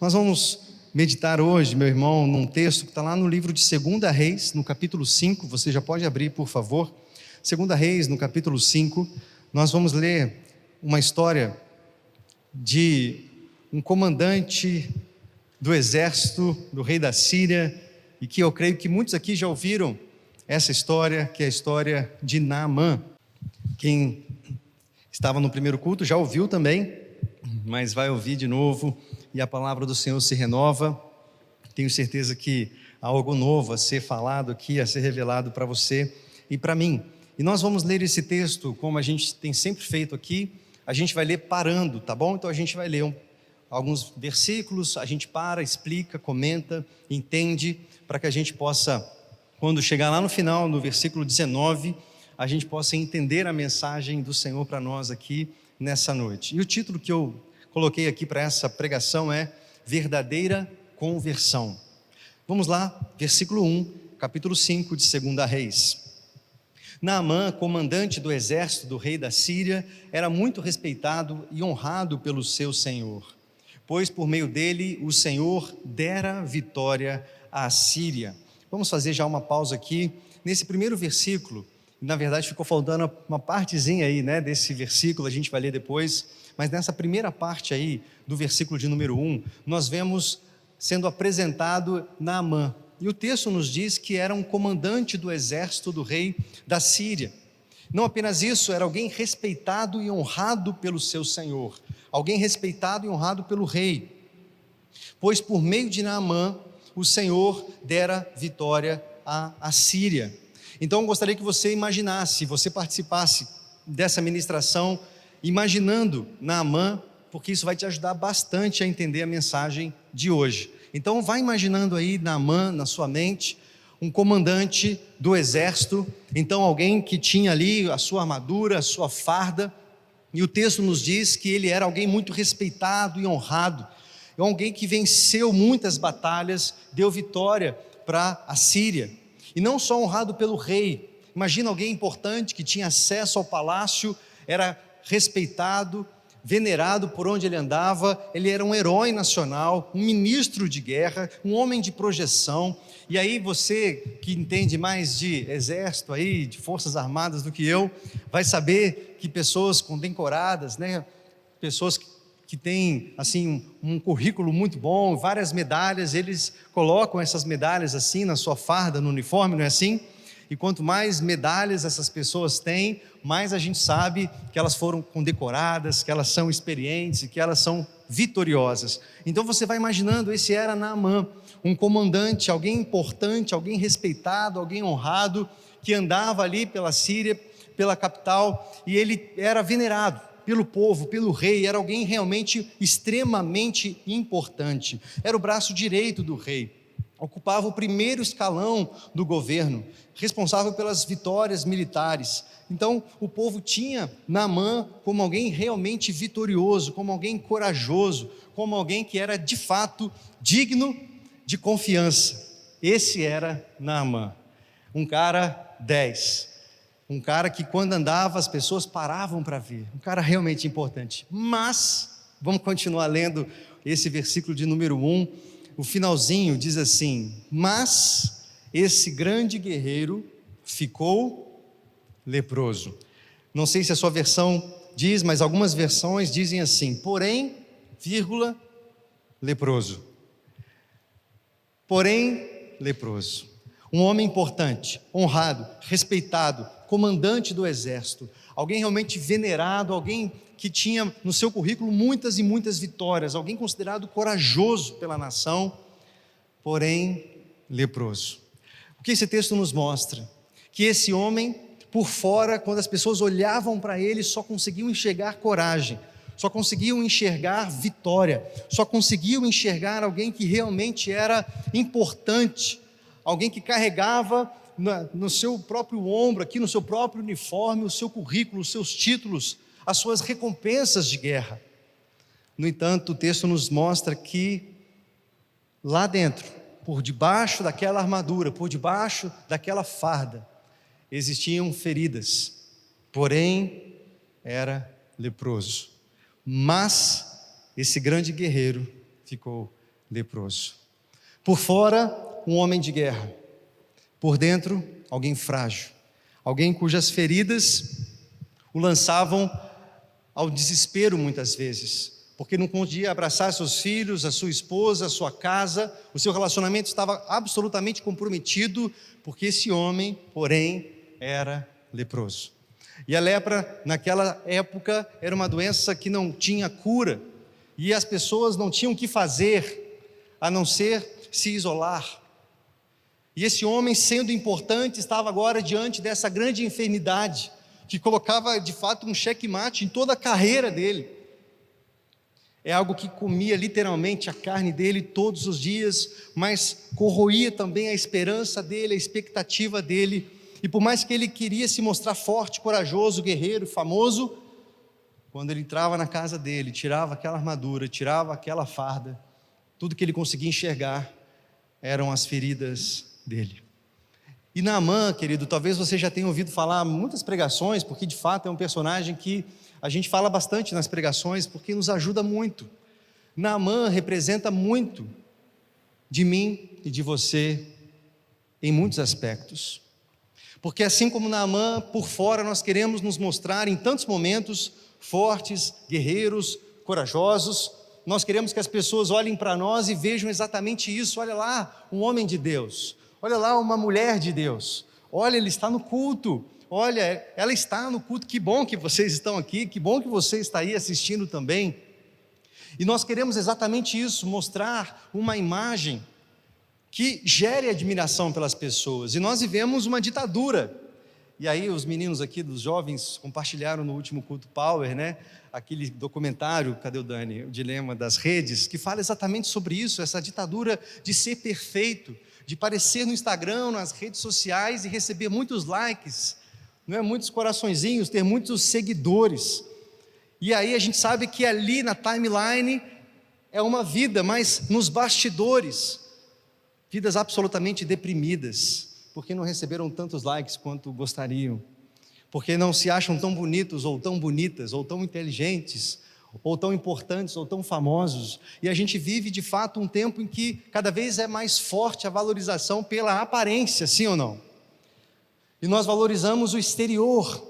Nós vamos meditar hoje, meu irmão, num texto que está lá no livro de 2 Reis, no capítulo 5, você já pode abrir, por favor. 2 Reis, no capítulo 5, nós vamos ler uma história de um comandante do exército do rei da Síria, e que eu creio que muitos aqui já ouviram essa história, que é a história de Naamã. Quem estava no primeiro culto já ouviu também, mas vai ouvir de novo, e a palavra do Senhor se renova. Tenho certeza que há algo novo a ser falado aqui, a ser revelado para você e para mim. E nós vamos ler esse texto, como a gente tem sempre feito aqui, a gente vai ler parando, tá bom? Então a gente vai ler alguns versículos, a gente para, explica, comenta, entende, para que a gente possa, quando chegar lá no final, no versículo 19, a gente possa entender a mensagem do Senhor para nós aqui nessa noite. E o título que eu coloquei aqui para essa pregação é Verdadeira Conversão. Vamos lá, versículo 1, capítulo 5 de 2 Reis. Naamã, comandante do exército do rei da Síria, era muito respeitado e honrado pelo seu senhor, pois por meio dele o Senhor dera vitória à Síria. Vamos fazer já uma pausa aqui. Nesse primeiro versículo, na verdade ficou faltando uma partezinha aí, né, desse versículo, a gente vai ler depois, mas nessa primeira parte aí, do versículo de número 1, nós vemos sendo apresentado Naamã. E o texto nos diz que era um comandante do exército do rei da Síria. Não apenas isso, era alguém respeitado e honrado pelo seu senhor, alguém respeitado e honrado pelo rei, pois por meio de Naamã, o Senhor dera vitória à Síria. Então eu gostaria que você imaginasse, você participasse dessa ministração, imaginando Naamã, porque isso vai te ajudar bastante a entender a mensagem de hoje. Então vai imaginando aí Naamã na sua mente, um comandante do exército, então alguém que tinha ali a sua armadura, a sua farda, e o texto nos diz que ele era alguém muito respeitado e honrado, alguém que venceu muitas batalhas, deu vitória para a Síria, e não só honrado pelo rei. Imagina alguém importante que tinha acesso ao palácio, era respeitado, venerado por onde ele andava, ele era um herói nacional, um ministro de guerra, um homem de projeção. E aí você que entende mais de exército aí, de forças armadas do que eu, vai saber que pessoas condecoradas, né, pessoas que têm assim um currículo muito bom, várias medalhas, eles colocam essas medalhas assim na sua farda, no uniforme, não é assim? E quanto mais medalhas essas pessoas têm, mais a gente sabe que elas foram condecoradas, que elas são experientes, que elas são vitoriosas. Então você vai imaginando, esse era Naamã, um comandante, alguém importante, alguém respeitado, alguém honrado, que andava ali pela Síria, pela capital, e ele era venerado pelo povo, pelo rei, era alguém realmente extremamente importante, era o braço direito do rei, ocupava o primeiro escalão do governo, responsável pelas vitórias militares. Então o povo tinha Naamã como alguém realmente vitorioso, como alguém corajoso, como alguém que era de fato digno de confiança. Esse era Naamã, um cara 10, um cara que quando andava as pessoas paravam para ver, um cara realmente importante. Mas, vamos continuar lendo esse versículo de número 1, o finalzinho diz assim: mas esse grande guerreiro ficou leproso. Não sei se a sua versão diz, mas algumas versões dizem assim: porém, vírgula, leproso. Porém, leproso. Um homem importante, honrado, respeitado, comandante do exército, alguém realmente venerado, alguém que tinha no seu currículo muitas e muitas vitórias, alguém considerado corajoso pela nação, porém leproso. O que esse texto nos mostra? Que esse homem, por fora, quando as pessoas olhavam para ele, só conseguiam enxergar coragem, só conseguiam enxergar vitória, só conseguiam enxergar alguém que realmente era importante, alguém que carregava no seu próprio ombro, aqui no seu próprio uniforme, o seu currículo, os seus títulos, as suas recompensas de guerra. No entanto, o texto nos mostra que lá dentro, por debaixo daquela armadura, por debaixo daquela farda, existiam feridas, porém era leproso. Mas esse grande guerreiro ficou leproso. Por fora, um homem de guerra. Por dentro, alguém frágil. Alguém cujas feridas o lançavam ao desespero muitas vezes, porque não podia abraçar seus filhos, a sua esposa, a sua casa, o seu relacionamento estava absolutamente comprometido, porque esse homem, porém, era leproso. E a lepra, naquela época, era uma doença que não tinha cura, e as pessoas não tinham o que fazer, a não ser se isolar. E esse homem, sendo importante, estava agora diante dessa grande enfermidade, que colocava de fato um xeque-mate em toda a carreira dele. É algo que comia literalmente a carne dele todos os dias, mas corroía também a esperança dele, a expectativa dele. E por mais que ele queria se mostrar forte, corajoso, guerreiro, famoso, quando ele entrava na casa dele, tirava aquela armadura, tirava aquela farda, tudo que ele conseguia enxergar eram as feridas dele. E Naamã, querido, talvez você já tenha ouvido falar muitas pregações, porque de fato é um personagem que a gente fala bastante nas pregações, porque nos ajuda muito. Naamã representa muito de mim e de você em muitos aspectos. Porque assim como Naamã, por fora nós queremos nos mostrar em tantos momentos fortes, guerreiros, corajosos. Nós queremos que as pessoas olhem para nós e vejam exatamente isso. Olha lá, um homem de Deus. Olha lá, uma mulher de Deus. Olha, ele está no culto. Olha, ela está no culto. Que bom que vocês estão aqui. Que bom que você está aí assistindo também. E nós queremos exatamente isso, mostrar uma imagem que gere admiração pelas pessoas. E nós vivemos uma ditadura. E aí os meninos aqui dos jovens compartilharam no último culto Power, né? Aquele documentário, cadê o Dani? O Dilema das Redes, que fala exatamente sobre isso, essa ditadura de ser perfeito, de aparecer no Instagram, nas redes sociais e receber muitos likes, não é? Muitos coraçõezinhos, ter muitos seguidores. E aí a gente sabe que ali na timeline é uma vida, mas nos bastidores, vidas absolutamente deprimidas, porque não receberam tantos likes quanto gostariam, porque não se acham tão bonitos, ou tão bonitas, ou tão inteligentes, ou tão importantes, ou tão famosos. E a gente vive de fato um tempo em que cada vez é mais forte a valorização pela aparência, sim ou não? E nós valorizamos o exterior,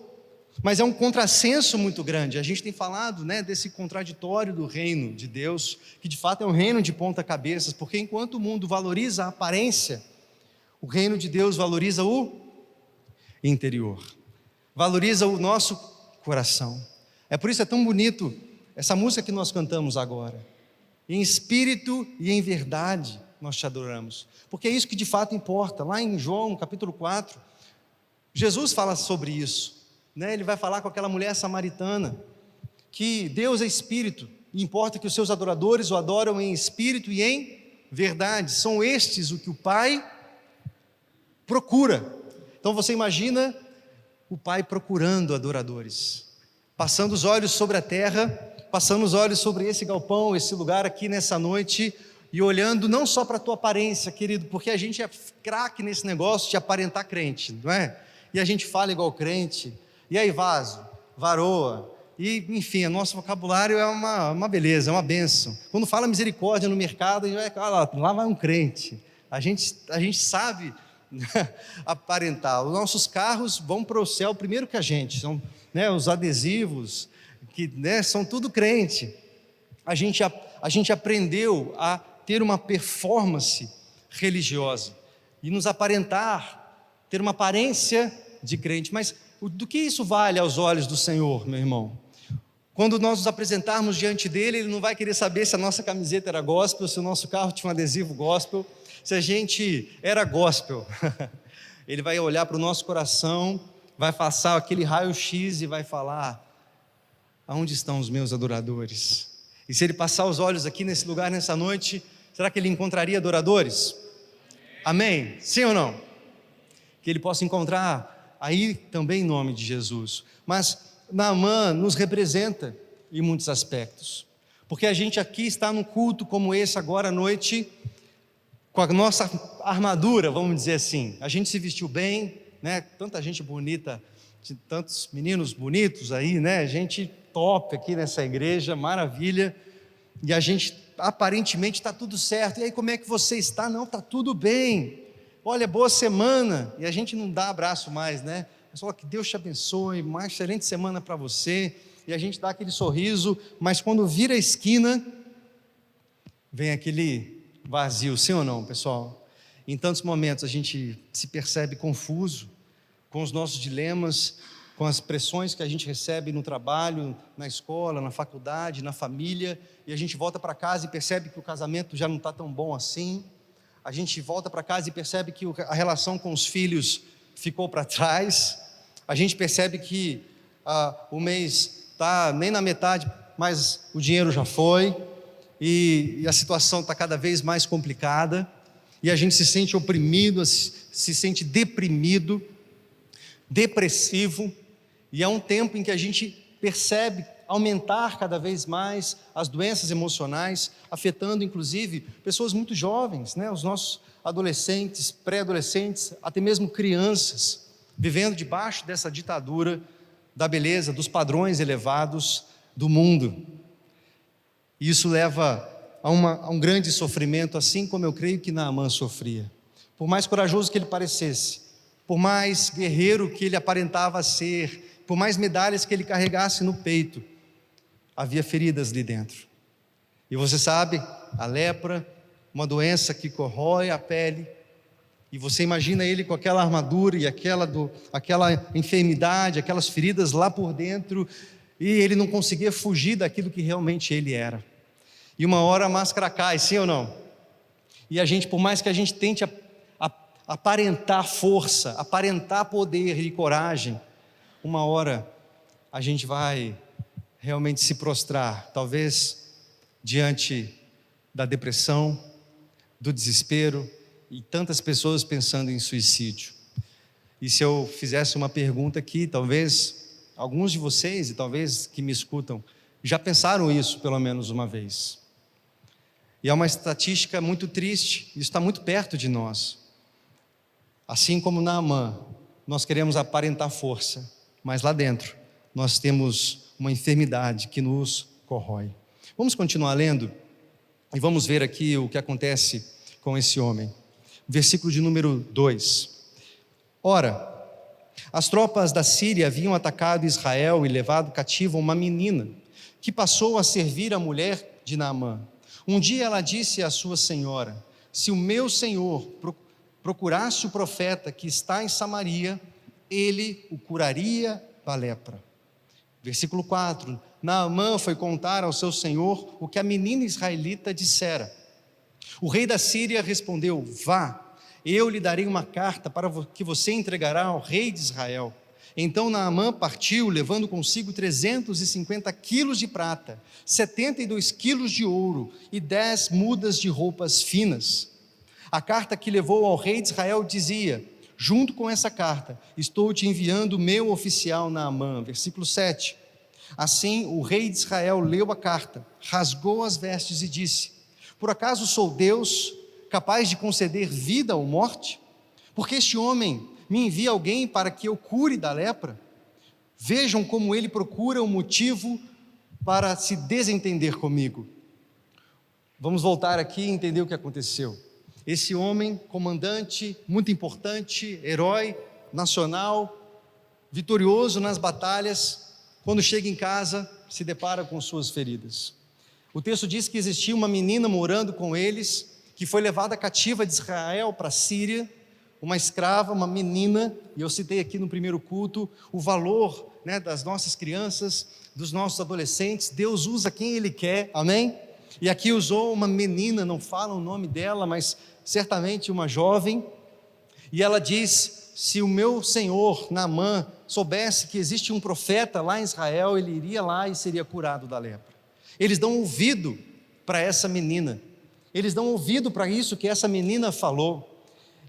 mas é um contrassenso muito grande. A gente tem falado, né, desse contraditório do reino de Deus, que de fato é um reino de ponta cabeças, porque enquanto o mundo valoriza a aparência, o reino de Deus valoriza o interior, valoriza o nosso coração. É por isso é tão bonito essa música que nós cantamos agora. Em espírito e em verdade nós te adoramos, porque é isso que de fato importa. Lá em João capítulo 4, Jesus fala sobre isso, né? Ele vai falar com aquela mulher samaritana, que Deus é espírito, e importa que os seus adoradores o adoram em espírito e em verdade. São estes o que o Pai procura. Então você imagina o Pai procurando adoradores, passando os olhos sobre a terra, passando os olhos sobre esse galpão, esse lugar aqui nessa noite, e olhando não só para a tua aparência, querido, porque a gente é craque nesse negócio de aparentar crente, não é? E a gente fala igual crente, e aí vaso, varoa, e enfim, o nosso vocabulário é uma beleza, é uma bênção. Quando fala misericórdia no mercado, a gente vai, lá vai um crente. A gente sabe aparentar. Os nossos carros vão para o céu primeiro que a gente, são, né, os adesivos, que, né, são tudo crente. A gente aprendeu a ter uma performance religiosa e nos aparentar, ter uma aparência de crente. Mas do que isso vale aos olhos do Senhor, meu irmão? Quando nós nos apresentarmos diante dele, ele não vai querer saber se a nossa camiseta era gospel, se o nosso carro tinha um adesivo gospel, se a gente era gospel. Ele vai olhar para o nosso coração, vai passar aquele raio-x e vai falar: aonde estão os meus adoradores? E se ele passar os olhos aqui nesse lugar, nessa noite, será que ele encontraria adoradores? Amém? Sim ou não? Que ele possa encontrar aí também em nome de Jesus. Mas Naamã nos representa em muitos aspectos, porque a gente aqui está num culto como esse agora à noite, com a nossa armadura, vamos dizer assim. A gente se vestiu bem, né? Tanta gente bonita, tantos meninos bonitos aí, né? Gente top aqui nessa igreja, maravilha. E a gente aparentemente está tudo certo. E aí, como é que você está? Não, está tudo bem. Olha, boa semana. E a gente não dá abraço mais, né? Mas fala que Deus te abençoe, uma excelente semana para você. E a gente dá aquele sorriso, mas quando vira a esquina, vem aquele vazio, sim ou não, pessoal? Em tantos momentos a gente se percebe confuso com os nossos dilemas, com as pressões que a gente recebe no trabalho, na escola, na faculdade, na família, e a gente volta para casa e percebe que o casamento já não está tão bom assim. A gente volta para casa e percebe que a relação com os filhos ficou para trás. A gente percebe que o mês está nem na metade, mas o dinheiro já foi, e a situação está cada vez mais complicada, e a gente se sente oprimido, se sente deprimido, depressivo, e é um tempo em que a gente percebe aumentar cada vez mais as doenças emocionais, afetando inclusive pessoas muito jovens, né? Os nossos adolescentes, pré-adolescentes, até mesmo crianças, vivendo debaixo dessa ditadura da beleza, dos padrões elevados do mundo. E isso leva a um grande sofrimento, assim como eu creio que Naamã sofria. Por mais corajoso que ele parecesse, por mais guerreiro que ele aparentava ser, por mais medalhas que ele carregasse no peito, havia feridas ali dentro. E você sabe, a lepra, uma doença que corrói a pele, e você imagina ele com aquela armadura e aquela enfermidade, aquelas feridas lá por dentro, e ele não conseguia fugir daquilo que realmente ele era. E uma hora a máscara cai, sim ou não? E a gente, por mais que a gente tente aparentar força, aparentar poder e coragem, uma hora a gente vai realmente se prostrar, talvez diante da depressão, do desespero, e tantas pessoas pensando em suicídio. E se eu fizesse uma pergunta aqui, talvez alguns de vocês, e talvez que me escutam, já pensaram isso pelo menos uma vez. E é uma estatística muito triste, isso está muito perto de nós. Assim como Naamã, nós queremos aparentar força, mas lá dentro nós temos uma enfermidade que nos corrói. Vamos continuar lendo e vamos ver aqui o que acontece com esse homem. Versículo de número 2. Ora, as tropas da Síria haviam atacado Israel e levado cativa uma menina, que passou a servir a mulher de Naamã. Um dia ela disse à sua senhora: se o meu senhor procurasse o profeta que está em Samaria, ele o curaria da lepra. Versículo 4. Naamã foi contar ao seu senhor o que a menina israelita dissera. O rei da Síria respondeu: vá, eu lhe darei uma carta para que você entregará ao rei de Israel. Então Naamã partiu, levando consigo 350 quilos de prata, 72 quilos de ouro e 10 mudas de roupas finas. A carta que levou ao rei de Israel dizia: junto com essa carta, estou te enviando o meu oficial Naamã. Versículo 7. Assim o rei de Israel leu a carta, rasgou as vestes e disse: por acaso sou Deus capaz de conceder vida ou morte? Porque este homem me envia alguém para que eu cure da lepra? Vejam como ele procura um motivo para se desentender comigo. Vamos voltar aqui e entender o que aconteceu. Esse homem, comandante, muito importante, herói nacional, vitorioso nas batalhas, quando chega em casa, se depara com suas feridas. O texto diz que existia uma menina morando com eles, que foi levada cativa de Israel para a Síria, uma escrava, uma menina, e eu citei aqui no primeiro culto, o valor, né, das nossas crianças, dos nossos adolescentes. Deus usa quem Ele quer, amém? E aqui usou uma menina, não fala o nome dela, mas certamente uma jovem, e ela diz: se o meu senhor Naamã soubesse que existe um profeta lá em Israel, ele iria lá e seria curado da lepra. Eles dão ouvido para essa menina, eles dão ouvido para isso que essa menina falou,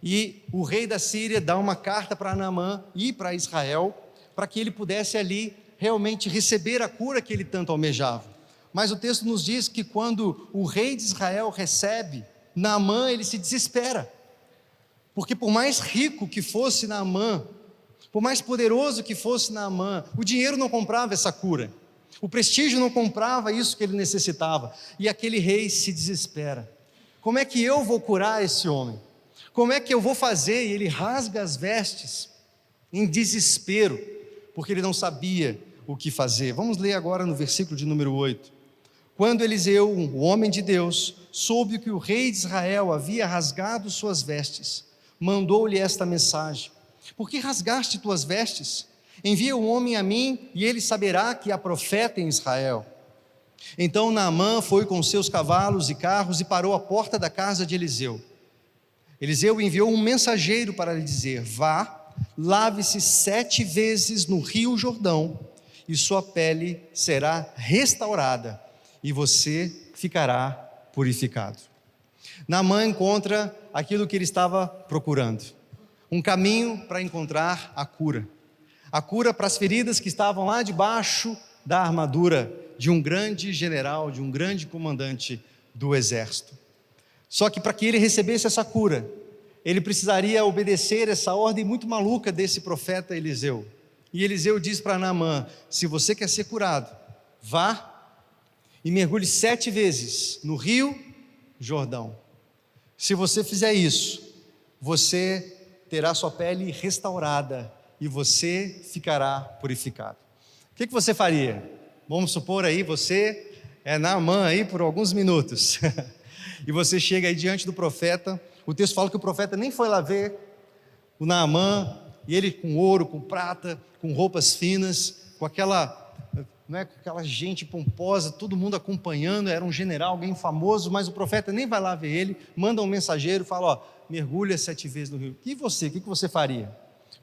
e o rei da Síria dá uma carta para Naamã ir para Israel, para que ele pudesse ali realmente receber a cura que ele tanto almejava. Mas o texto nos diz que quando o rei de Israel recebe Naamã, ele se desespera, porque por mais rico que fosse Naamã, por mais poderoso que fosse Naamã, o dinheiro não comprava essa cura. O prestígio não comprava isso que ele necessitava. E aquele rei se desespera. Como é que eu vou curar esse homem? Como é que eu vou fazer? E ele rasga as vestes em desespero, porque ele não sabia o que fazer. Vamos ler agora no versículo de número 8. Quando Eliseu, o homem de Deus, soube que o rei de Israel havia rasgado suas vestes, mandou-lhe esta mensagem: por que rasgaste tuas vestes? Envia o homem a mim, e ele saberá que há profeta em Israel. Então Naamã foi com seus cavalos e carros e parou à porta da casa de Eliseu. Eliseu enviou um mensageiro para lhe dizer: vá, lave-se 7 vezes no rio Jordão, e sua pele será restaurada, e você ficará purificado. Naamã encontra aquilo que ele estava procurando, um caminho para encontrar a cura para as feridas que estavam lá debaixo da armadura de um grande general, de um grande comandante do exército. Só que para que ele recebesse essa cura, ele precisaria obedecer essa ordem muito maluca desse profeta Eliseu. E Eliseu diz para Naamã: se você quer ser curado, vá e mergulhe 7 vezes no rio Jordão. Se você fizer isso, você terá sua pele restaurada e você ficará purificado. O que você faria? Vamos supor aí, você é Naamã aí por alguns minutos, e você chega aí diante do profeta. O texto fala que o profeta nem foi lá ver o Naamã, e ele com ouro, com prata, com roupas finas, com aquela gente pomposa, todo mundo acompanhando, era um general, alguém famoso, mas o profeta nem vai lá ver ele, manda um mensageiro, fala: ó, mergulha 7 vezes no rio. E você, o que você faria?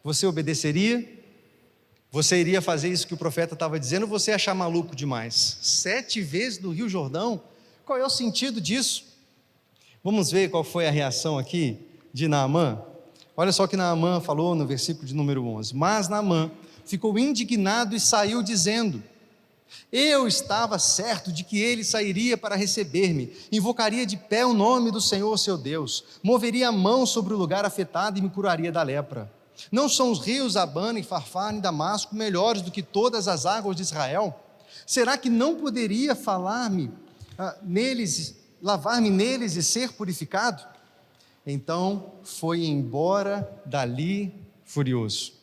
Você obedeceria? Você iria fazer isso que o profeta estava dizendo, ou você ia achar maluco demais? 7 vezes no rio Jordão? Qual é o sentido disso? Vamos ver qual foi a reação aqui de Naamã. Olha só o que Naamã falou no versículo de número 11. Mas Naamã ficou indignado e saiu dizendo: eu estava certo de que ele sairia para receber-me, invocaria de pé o nome do Senhor seu Deus, moveria a mão sobre o lugar afetado e me curaria da lepra. Não são os rios Abana e Farfar e Damasco melhores do que todas as águas de Israel? Será que não poderia lavar-me neles e ser purificado? Então foi embora dali furioso.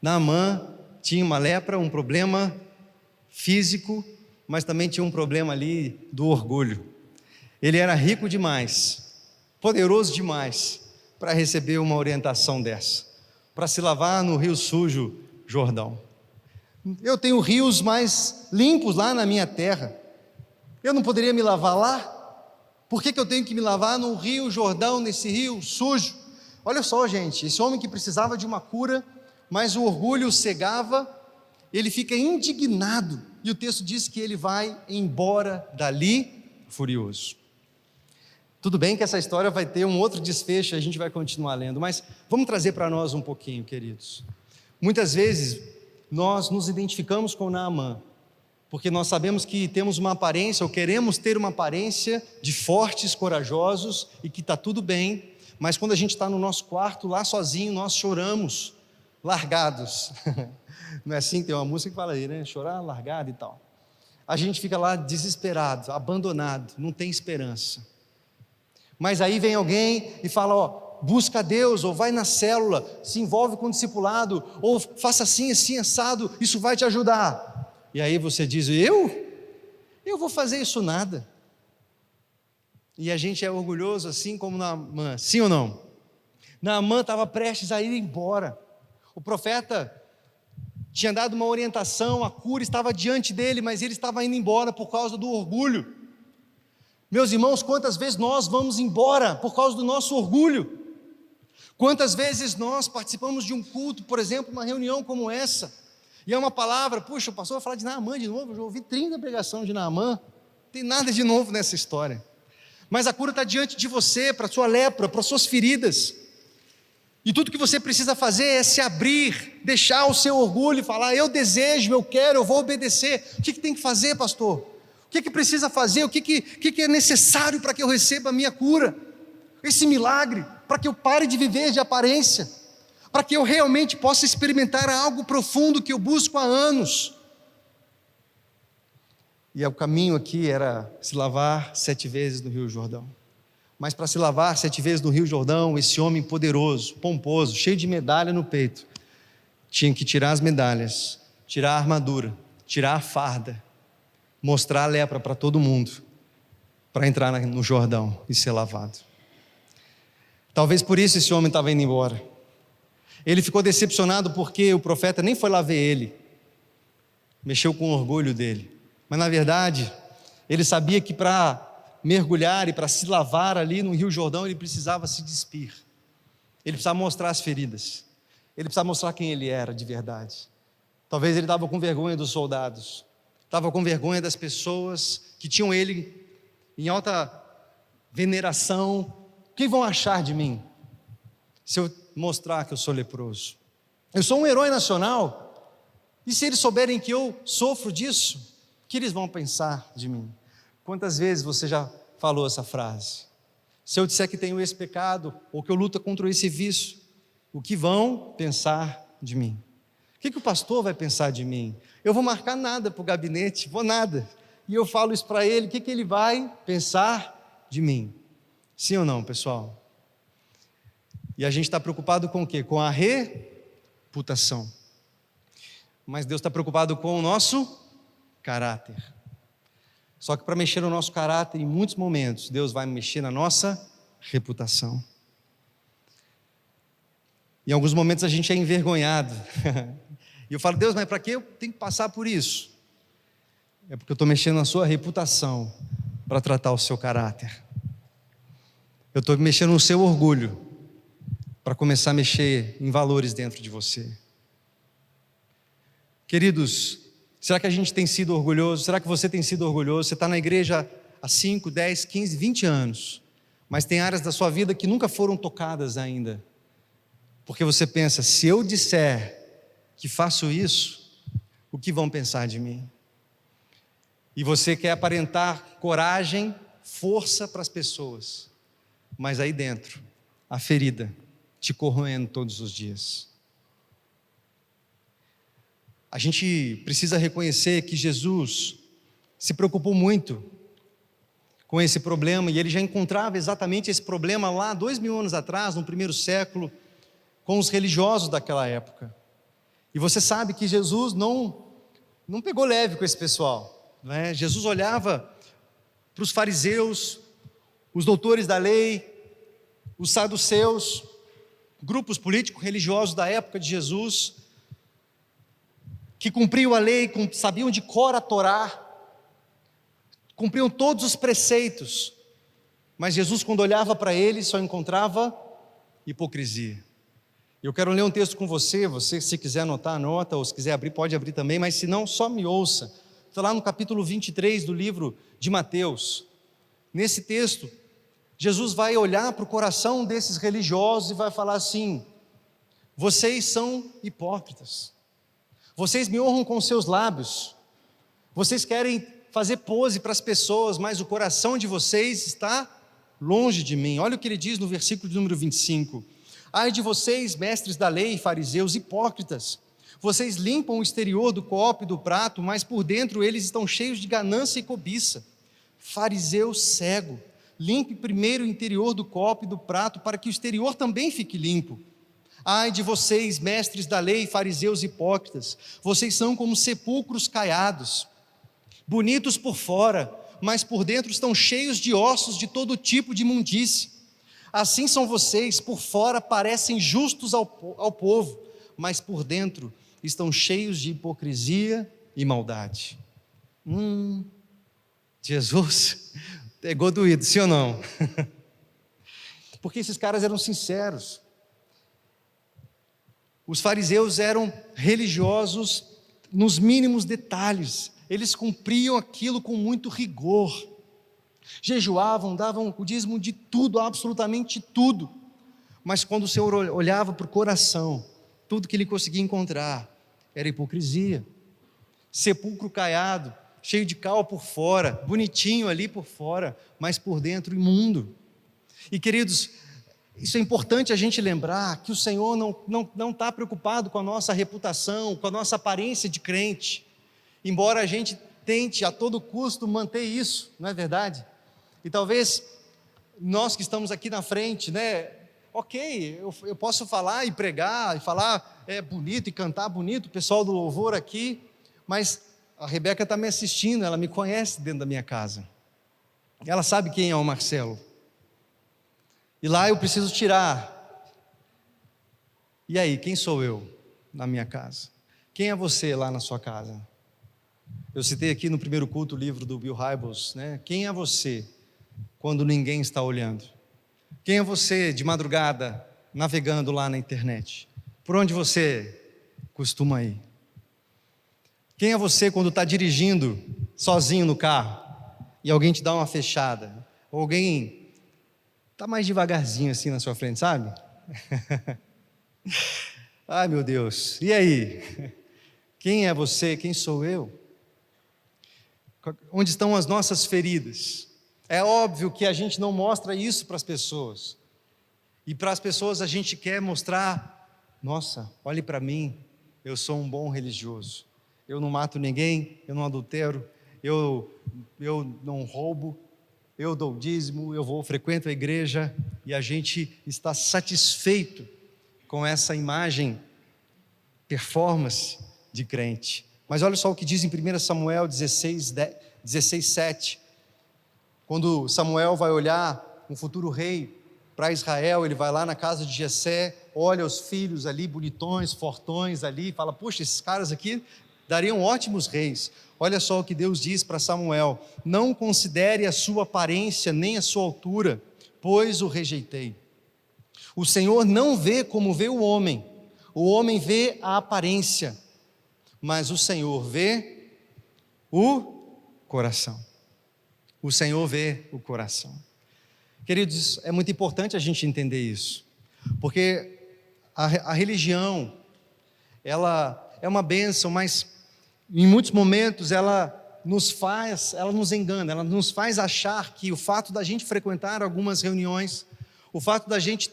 Naamã tinha uma lepra, um problema físico, mas também tinha um problema ali do orgulho. Ele era rico demais, poderoso demais, para receber uma orientação dessa, para se lavar no rio sujo Jordão. Eu tenho rios mais limpos lá na minha terra, eu não poderia me lavar lá? Por que eu tenho que me lavar no rio Jordão, nesse rio sujo? Olha só, gente, esse homem que precisava de uma cura, mas o orgulho o cegava, ele fica indignado, e o texto diz que ele vai embora dali furioso. Tudo bem que essa história vai ter um outro desfecho, a gente vai continuar lendo, mas vamos trazer para nós um pouquinho, queridos. Muitas vezes nós nos identificamos com Naamã, porque nós sabemos que temos uma aparência, ou queremos ter uma aparência de fortes, corajosos, e que está tudo bem, mas quando a gente está no nosso quarto, lá sozinho, nós choramos, largados. Não é assim? Tem uma música que fala aí, né? Chorar largado e tal. A gente fica lá desesperado, abandonado, não tem esperança. Mas aí vem alguém e fala: ó, busca Deus, ou vai na célula, se envolve com o discipulado, ou faça assim, assim, assado, isso vai te ajudar. E aí você diz: eu vou fazer isso nada. E a gente é orgulhoso assim como Naamã, sim ou não? Naamã estava prestes a ir embora, o profeta tinha dado uma orientação, a cura estava diante dele, mas ele estava indo embora por causa do orgulho. Meus irmãos, quantas vezes nós vamos embora por causa do nosso orgulho? Quantas vezes nós participamos de um culto, por exemplo, uma reunião como essa, e é uma palavra: puxa, o pastor vai falar de Naamã de novo, eu já ouvi 30 pregações de Naamã, não tem nada de novo nessa história, mas a cura está diante de você, para a sua lepra, para as suas feridas, e tudo que você precisa fazer é se abrir, deixar o seu orgulho e falar: eu desejo, eu quero, eu vou obedecer. O que tem que fazer, pastor? O que precisa fazer? O que é necessário para que eu receba a minha cura? Esse milagre, para que eu pare de viver de aparência, para que eu realmente possa experimentar algo profundo que eu busco há anos. E o caminho aqui era se lavar 7 vezes no Rio Jordão. Mas para se lavar 7 vezes no Rio Jordão, esse homem poderoso, pomposo, cheio de medalha no peito, tinha que tirar as medalhas, tirar a armadura, tirar a farda, mostrar a lepra para todo mundo, para entrar no Jordão e ser lavado. Talvez por isso esse homem estava indo embora. Ele ficou decepcionado porque o profeta nem foi lá ver ele, mexeu com o orgulho dele. Mas na verdade, ele sabia que para mergulhar e para se lavar ali no Rio Jordão, ele precisava se despir. Ele precisava mostrar as feridas. Ele precisava mostrar quem ele era de verdade. Talvez ele estava com vergonha dos soldados, estava com vergonha das pessoas que tinham ele em alta veneração. O que vão achar de mim se eu mostrar que eu sou leproso? Eu sou um herói nacional, e se eles souberem que eu sofro disso, o que eles vão pensar de mim? Quantas vezes você já falou essa frase? Se eu disser que tenho esse pecado, ou que eu luto contra esse vício, o que vão pensar de mim? O que o pastor vai pensar de mim? Eu vou marcar nada para o gabinete, vou nada. E eu falo isso para ele, o que ele vai pensar de mim? Sim ou não, pessoal? E a gente está preocupado com o quê? Com a reputação. Mas Deus está preocupado com o nosso caráter. Só que para mexer no nosso caráter, em muitos momentos, Deus vai mexer na nossa reputação. Em alguns momentos a gente é envergonhado. E eu falo, Deus, mas para que eu tenho que passar por isso? É porque eu estou mexendo na sua reputação para tratar o seu caráter. Eu estou mexendo no seu orgulho para começar a mexer em valores dentro de você. Queridos, será que a gente tem sido orgulhoso? Será que você tem sido orgulhoso? Você está na igreja há 5, 10, 15, 20 anos, mas tem áreas da sua vida que nunca foram tocadas ainda. Porque você pensa, se eu disser que faço isso, o que vão pensar de mim? E você quer aparentar coragem, força para as pessoas, mas aí dentro, a ferida te corroendo todos os dias. A gente precisa reconhecer que Jesus se preocupou muito com esse problema, e ele já encontrava exatamente esse problema lá 2000 anos atrás, no primeiro século, com os religiosos daquela época. E você sabe que Jesus não pegou leve com esse pessoal, né? Jesus olhava para os fariseus, os doutores da lei, os saduceus, grupos políticos religiosos da época de Jesus, que cumpriam a lei, sabiam de cor a Torá, cumpriam todos os preceitos, mas Jesus, quando olhava para eles, só encontrava hipocrisia. Eu quero ler um texto com você, se quiser anotar, anota, ou se quiser abrir, pode abrir também, mas se não, só me ouça. Está lá no capítulo 23 do livro de Mateus. Nesse texto, Jesus vai olhar para o coração desses religiosos e vai falar assim: vocês são hipócritas, vocês me honram com seus lábios, vocês querem fazer pose para as pessoas, mas o coração de vocês está longe de mim. Olha o que ele diz no versículo de número 25: ai de vocês, mestres da lei e fariseus hipócritas, vocês limpam o exterior do copo e do prato, mas por dentro eles estão cheios de ganância e cobiça. Fariseu cego, limpe primeiro o interior do copo e do prato, para que o exterior também fique limpo. Ai de vocês, mestres da lei e fariseus hipócritas, vocês são como sepulcros caiados, bonitos por fora, mas por dentro estão cheios de ossos de todo tipo de imundície. Assim são vocês, por fora parecem justos ao povo, mas por dentro estão cheios de hipocrisia e maldade. Jesus pegou doído, sim ou não? Porque esses caras eram sinceros. Os fariseus eram religiosos nos mínimos detalhes, eles cumpriam aquilo com muito rigor, jejuavam, davam o dízimo de tudo, absolutamente tudo, mas quando o Senhor olhava para o coração, tudo que ele conseguia encontrar era hipocrisia, sepulcro caiado, cheio de cal por fora, bonitinho ali por fora, mas por dentro imundo. E queridos, isso é importante a gente lembrar, que o Senhor não está preocupado com a nossa reputação, com a nossa aparência de crente, embora a gente tente a todo custo manter isso, não é verdade? E talvez nós que estamos aqui na frente, né? Ok, eu posso falar e pregar, e falar bonito e cantar bonito, o pessoal do louvor aqui, mas a Rebeca está me assistindo, ela me conhece dentro da minha casa, ela sabe quem é o Marcelo, e lá eu preciso tirar. E aí, quem sou eu na minha casa? Quem é você lá na sua casa? Eu citei aqui no primeiro culto o livro do Bill Hybels, né? Quem é você quando ninguém está olhando? Quem é você de madrugada navegando lá na internet? Por onde você costuma ir? Quem é você quando está dirigindo sozinho no carro e alguém te dá uma fechada? Ou alguém está mais devagarzinho assim na sua frente, sabe? Ai, meu Deus, e aí? Quem é você? Quem sou eu? Onde estão as nossas feridas? É óbvio que a gente não mostra isso para as pessoas, e para as pessoas a gente quer mostrar: nossa, olhe para mim, eu sou um bom religioso, eu não mato ninguém, eu não adultero, eu não roubo, eu dou dízimo, frequento a igreja, e a gente está satisfeito com essa imagem, performance de crente. Mas olha só o que diz em 1 Samuel 16:7. Quando Samuel vai olhar um futuro rei para Israel, ele vai lá na casa de Jessé, olha os filhos ali, bonitões, fortões ali, fala: puxa, esses caras aqui dariam ótimos reis. Olha só o que Deus diz para Samuel: não considere a sua aparência nem a sua altura, pois o rejeitei. O Senhor não vê como vê o homem vê a aparência, mas o Senhor vê o coração. O Senhor vê o coração. Queridos, é muito importante a gente entender isso, porque a religião, ela é uma bênção, mas em muitos momentos ela nos engana, ela nos faz achar que o fato da gente frequentar algumas reuniões, o fato da gente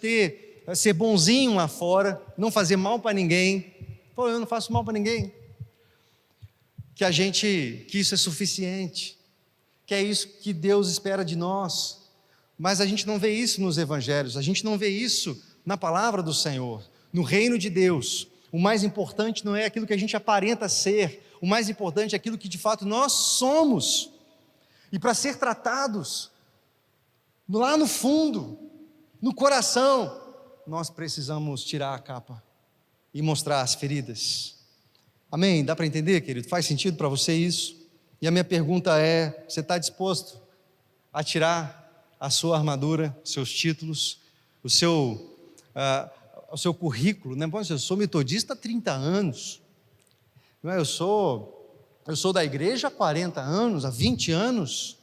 ser bonzinho lá fora, não fazer mal para ninguém, pô, eu não faço mal para ninguém, que isso é suficiente, que é isso que Deus espera de nós. Mas a gente não vê isso nos evangelhos, a gente não vê isso na palavra do Senhor. No reino de Deus, o mais importante não é aquilo que a gente aparenta ser, o mais importante é aquilo que de fato nós somos. E para ser tratados lá no fundo, no coração, nós precisamos tirar a capa e mostrar as feridas. Amém? Dá para entender, querido? Faz sentido para você isso? E a minha pergunta é: você está disposto a tirar a sua armadura, seus títulos, o seu currículo, né? Eu sou metodista há 30 anos, não é? Eu sou da igreja há 40 anos, há 20 anos.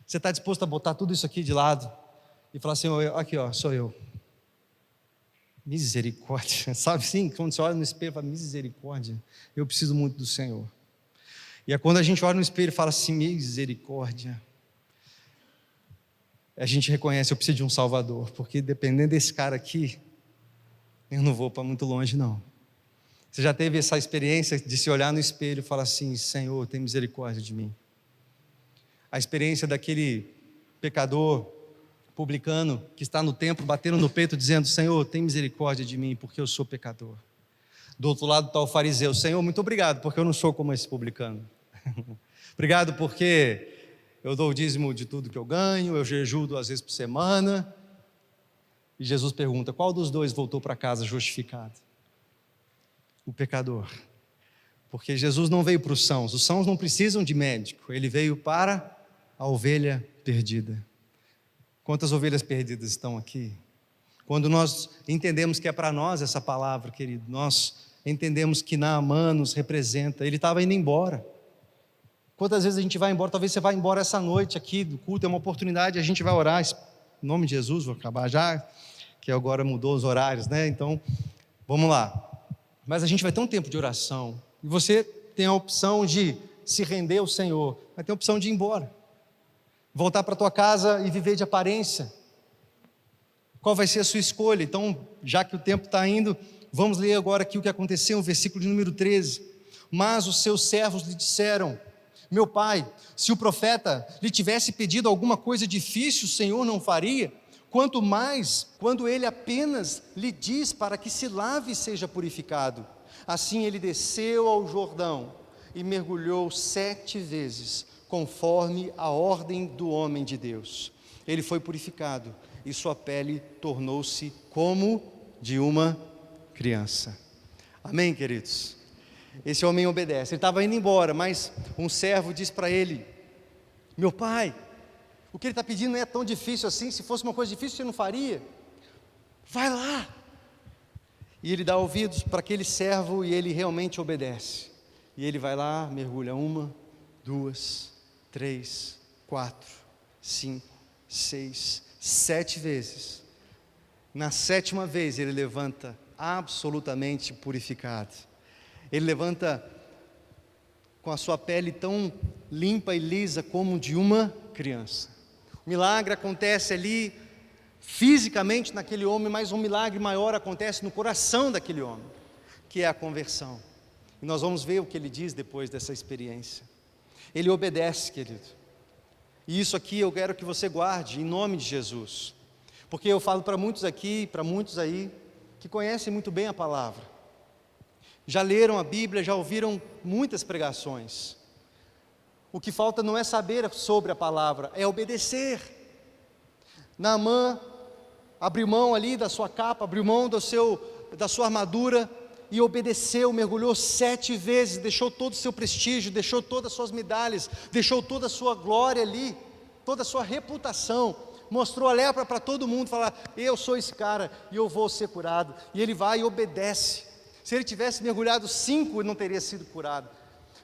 Você está disposto a botar tudo isso aqui de lado e falar assim: aqui ó, sou eu. Misericórdia, sabe assim? Quando você olha no espelho e fala: misericórdia, eu preciso muito do Senhor. E é quando a gente olha no espelho e fala assim: misericórdia, a gente reconhece: eu preciso de um Salvador, porque dependendo desse cara aqui, eu não vou para muito longe não. Você já teve essa experiência de se olhar no espelho e falar assim: Senhor, tem misericórdia de mim? A experiência daquele pecador publicano que está no templo batendo no peito dizendo: Senhor, tem misericórdia de mim porque eu sou pecador. Do outro lado está o fariseu: Senhor, muito obrigado porque eu não sou como esse publicano. Obrigado porque eu dou o dízimo de tudo que eu ganho, eu jejuo 2 vezes por semana. E Jesus pergunta: qual dos dois voltou para casa justificado? O pecador. Porque Jesus não veio para os sãos não precisam de médico, ele veio para a ovelha perdida. Quantas ovelhas perdidas estão aqui? Quando nós entendemos que é para nós essa palavra, querido, nós entendemos que Naamã nos representa. Ele estava indo embora. Quantas vezes a gente vai embora? Talvez você vá embora essa noite aqui do culto, é uma oportunidade, a gente vai orar, em nome de Jesus, vou acabar já, que agora mudou os horários, né? Então, vamos lá. Mas a gente vai ter um tempo de oração, e você tem a opção de se render ao Senhor, vai ter a opção de ir embora, voltar para a tua casa e viver de aparência. Qual vai ser a sua escolha? Então, já que o tempo está indo, vamos ler agora aqui o que aconteceu, o versículo de número 13. Mas os seus servos lhe disseram: Meu pai, se o profeta lhe tivesse pedido alguma coisa difícil, o Senhor não faria? Quanto mais, quando ele apenas lhe diz para que se lave e seja purificado. Assim ele desceu ao Jordão e mergulhou 7 vezes, conforme a ordem do homem de Deus. Ele foi purificado e sua pele tornou-se como de uma criança. Amém, queridos? Esse homem obedece. Ele estava indo embora, mas um servo diz para ele: meu pai, o que ele está pedindo não é tão difícil assim. Se fosse uma coisa difícil, você não faria. Vai lá. E ele dá ouvidos para aquele servo e ele realmente obedece. E ele vai lá, mergulha 1, 2, 3, 4, 5, 6, 7 vezes. Na 7ª vez ele levanta absolutamente purificado. Ele levanta com a sua pele tão limpa e lisa como de uma criança. O milagre acontece ali fisicamente naquele homem, mas um milagre maior acontece no coração daquele homem, que é a conversão. E nós vamos ver o que ele diz depois dessa experiência. Ele obedece, querido. E isso aqui eu quero que você guarde em nome de Jesus. Porque eu falo para muitos aqui, para muitos aí, que conhecem muito bem a palavra. Já leram a Bíblia, já ouviram muitas pregações. O que falta não é saber sobre a palavra, é obedecer. Naamã abriu mão ali da sua capa, abriu mão da sua armadura e obedeceu, mergulhou 7 vezes, deixou todo o seu prestígio, deixou todas as suas medalhas, deixou toda a sua glória ali, toda a sua reputação, mostrou a lepra para todo mundo, falar: eu sou esse cara e eu vou ser curado. E ele vai e obedece. Se ele tivesse mergulhado 5, ele não teria sido curado.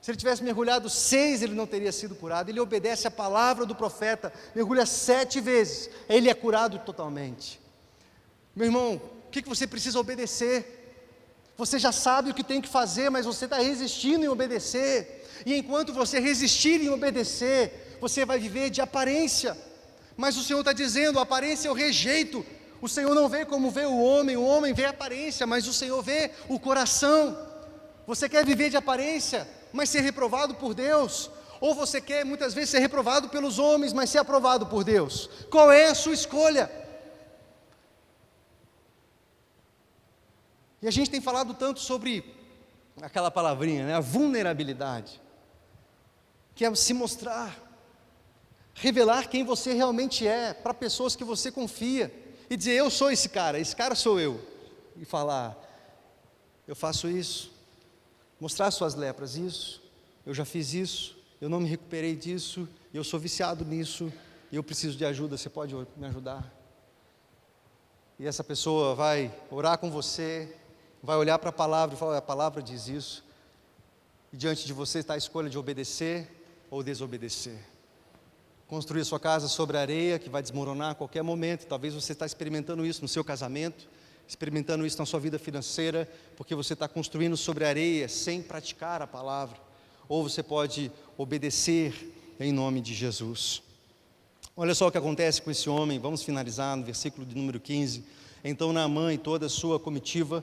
Se ele tivesse mergulhado 6, ele não teria sido curado. Ele obedece a palavra do profeta, mergulha 7 vezes, ele é curado totalmente. Meu irmão, o que você precisa obedecer? Você já sabe o que tem que fazer, mas você está resistindo em obedecer. E enquanto você resistir em obedecer, você vai viver de aparência. Mas o Senhor está dizendo: a aparência eu rejeito. O Senhor não vê como vê o homem vê a aparência, mas o Senhor vê o coração. Você quer viver de aparência, mas ser reprovado por Deus? Ou você quer muitas vezes ser reprovado pelos homens, mas ser aprovado por Deus? Qual é a sua escolha? E a gente tem falado tanto sobre aquela palavrinha, né? A vulnerabilidade, que é se mostrar, revelar quem você realmente é, para pessoas que você confia, e dizer: eu sou esse cara sou eu, e falar: eu faço isso, mostrar suas lepras, isso, eu já fiz isso, eu não me recuperei disso, eu sou viciado nisso, e eu preciso de ajuda, você pode me ajudar? E essa pessoa vai orar com você, vai olhar para a palavra e falar: a palavra diz isso, e diante de você está a escolha de obedecer ou desobedecer. Construir a sua casa sobre areia, que vai desmoronar a qualquer momento. Talvez você está experimentando isso no seu casamento, experimentando isso na sua vida financeira, porque você está construindo sobre areia, sem praticar a palavra. Ou você pode obedecer em nome de Jesus. Olha só o que acontece com esse homem, vamos finalizar no versículo de número 15. Então Naamã e toda a sua comitiva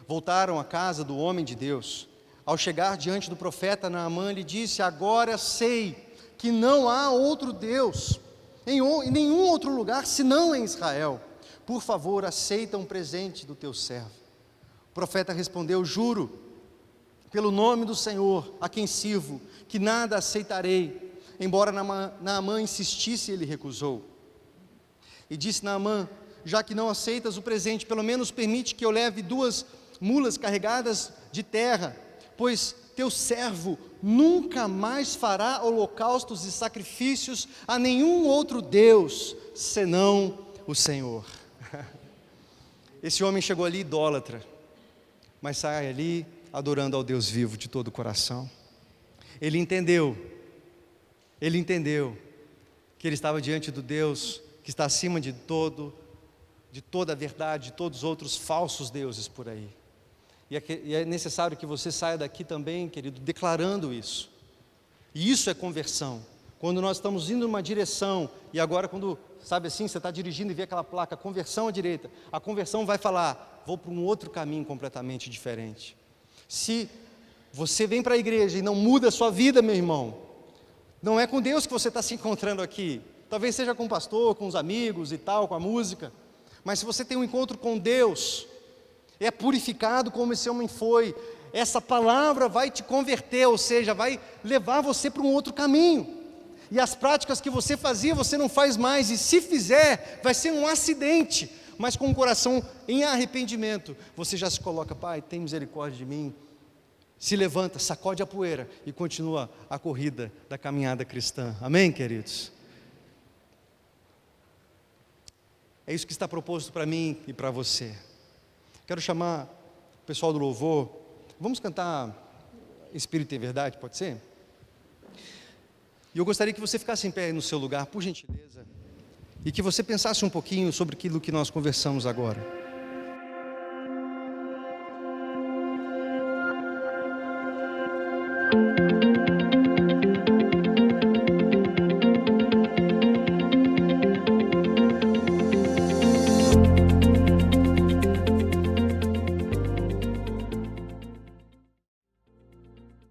voltaram à casa do homem de Deus. Ao chegar diante do profeta, Naamã lhe disse: agora sei que não há outro Deus em nenhum outro lugar senão em Israel. Por favor, aceita um presente do teu servo. O profeta respondeu: juro pelo nome do Senhor, a quem sirvo, que nada aceitarei. Embora Naamã insistisse, ele recusou. E disse Naamã: já que não aceitas o presente, pelo menos permite que eu leve 2 mulas carregadas de terra, pois teu servo nunca mais fará holocaustos e sacrifícios a nenhum outro Deus, senão o Senhor. Esse homem chegou ali idólatra, mas sai ali adorando ao Deus vivo de todo o coração. Ele entendeu que ele estava diante do Deus que está acima de toda a verdade, de todos os outros falsos deuses por aí. E é necessário que você saia daqui também, querido, declarando isso. E isso é conversão. Quando nós estamos indo numa direção, e agora quando, sabe assim, você está dirigindo e vê aquela placa, conversão à direita, a conversão vai falar: vou para um outro caminho completamente diferente. Se você vem para a igreja e não muda a sua vida, meu irmão, Não é com Deus que você está se encontrando aqui. Talvez seja com o pastor, com os amigos e tal, com a música. Mas se você tem um encontro com Deus, é purificado como esse homem foi. Essa palavra vai te converter, ou seja, vai levar você para um outro caminho. E as práticas que você fazia, você não faz mais. E se fizer, vai ser um acidente. Mas com o coração em arrependimento, você já se coloca: Pai, tem misericórdia de mim. Se levanta, sacode a poeira e continua a corrida da caminhada cristã. Amém, queridos? É isso que está proposto para mim e para você. Quero chamar o pessoal do louvor. Vamos cantar Espírito e Verdade, pode ser? E eu gostaria que você ficasse em pé no seu lugar, por gentileza, e que você pensasse um pouquinho sobre aquilo que nós conversamos agora.